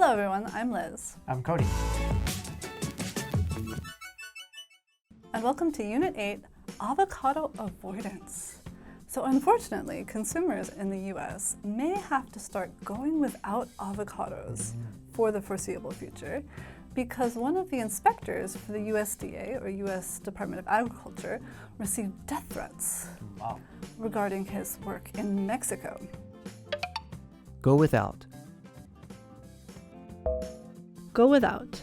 Hello everyone, I'm Liz. I'm Cody. And welcome to Unit 8, Avocado Avoidance. So unfortunately, consumers in the US may have to start going without avocados for the foreseeable future because one of the inspectors for the USDA, or US Department of Agriculture, received death threats regarding his work in Mexico. Go without. Go without.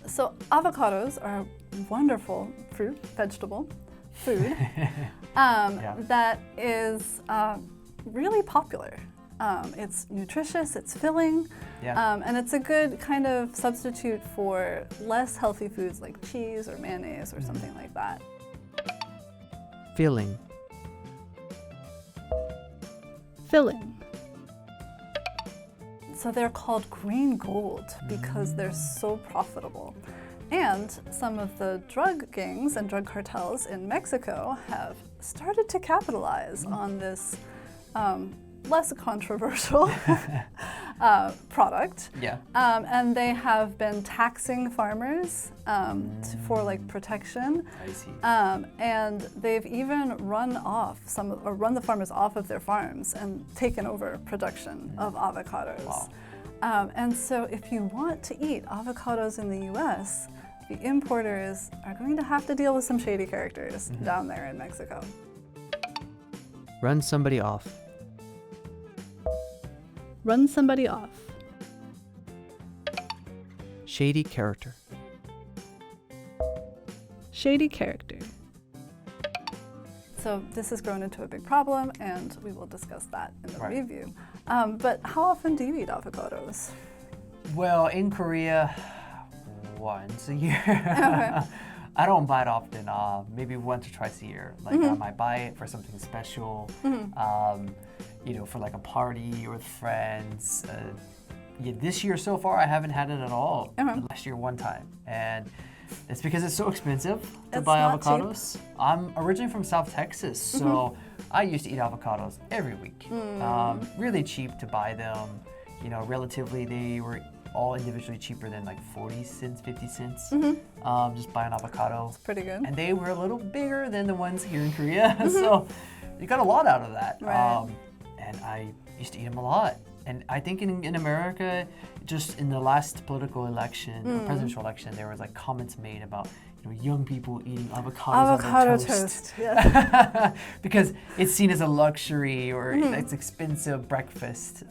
So avocados are a wonderful fruit, vegetable, food that is really popular. It's nutritious, it's filling, and it's a good kind of substitute for less healthy foods like cheese or mayonnaise or something like that. Filling. Filling. So they're called green gold because they're so profitable. And some of the drug gangs and drug cartels in Mexico have started to capitalize on this less controversial product. And they have been taxing farmers for like protection. I see. And they've even run the farmers off of their farms and taken over production of avocados. Wow. And so if you want to eat avocados in the US, the importers are going to have to deal with some shady characters down there in Mexico. Run somebody off. Run somebody off. Shady character. Shady character. So this has grown into a big problem, and we will discuss that in the review. But how often do you eat avocados? Well, in Korea, once a year. Okay. I don't buy it often, maybe once or twice a year. Like I might buy it for something special, for like a party or with friends. This year so far, I haven't had it at all. Last year, one time. And it's because it's so expensive to buy avocados. Cheap. I'm originally from South Texas, so I used to eat avocados every week. Really cheap to buy them. Relatively, they were all individually cheaper than like 40 cents, 50 cents. Just buy an avocado. It's pretty good. And they were a little bigger than the ones here in Korea, so you got a lot out of that. Right. And I used to eat them a lot. And I think in America, just in the last political election, or presidential election, there was like comments made about young people eating avocados Avocado on their toast. Yes. Because it's seen as a luxury or it's expensive breakfast,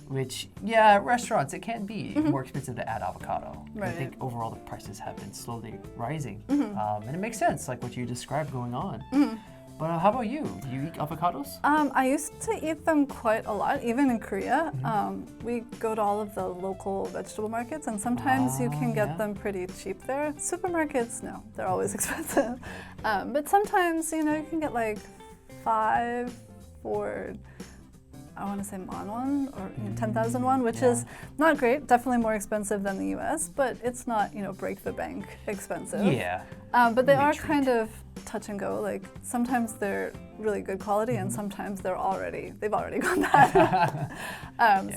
which, at restaurants, it can be more expensive to add avocado. Right. I think overall the prices have been slowly rising. And it makes sense, like what you described going on. But how about you? Do you eat avocados? I used to eat them quite a lot, even in Korea. We go to all of the local vegetable markets, and sometimes you can get them pretty cheap there. Supermarkets, no, they're always expensive. But sometimes, you can get like 5 for, I want to say won or 10,000 won, which is not great, definitely more expensive than the US, but it's not, break the bank expensive. But they are kind of touch and go. Like sometimes they're really good quality and sometimes they've already gone bad.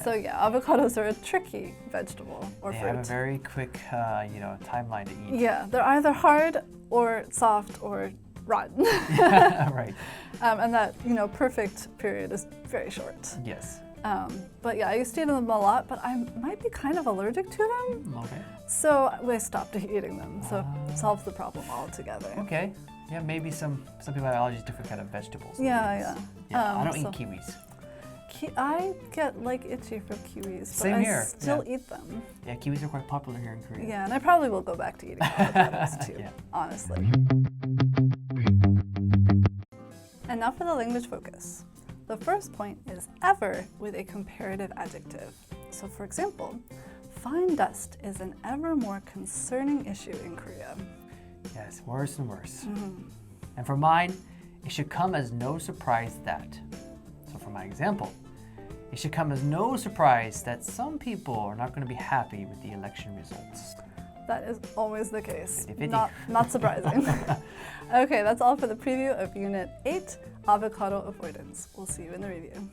So avocados are a tricky vegetable or fruit. They have a very quick, timeline to eat. Yeah, they're either hard or soft or rotten. Right. And that, perfect period is very short. Yes. But I used to eat them a lot, but I might be kind of allergic to them. Okay. So I stopped eating them, so it solves the problem altogether. Okay. Yeah, maybe some people have allergies to different kind of vegetables. Yeah. I don't eat kiwis. I get itchy for kiwis, but Same here. I still eat them. Yeah, kiwis are quite popular here in Korea. Yeah, and I probably will go back to eating avocados too, honestly. And now for the language focus. The first point is ever with a comparative adjective. So for example, fine dust is an ever more concerning issue in Korea. Yes, worse and worse. And for mine, it should come as no surprise that. So for my example, it should come as no surprise that some people are not going to be happy with the election results. That is always the case. 50-50. Not surprising. Okay, that's all for the preview of Unit 8, Avocado Avoidance. We'll see you in the review.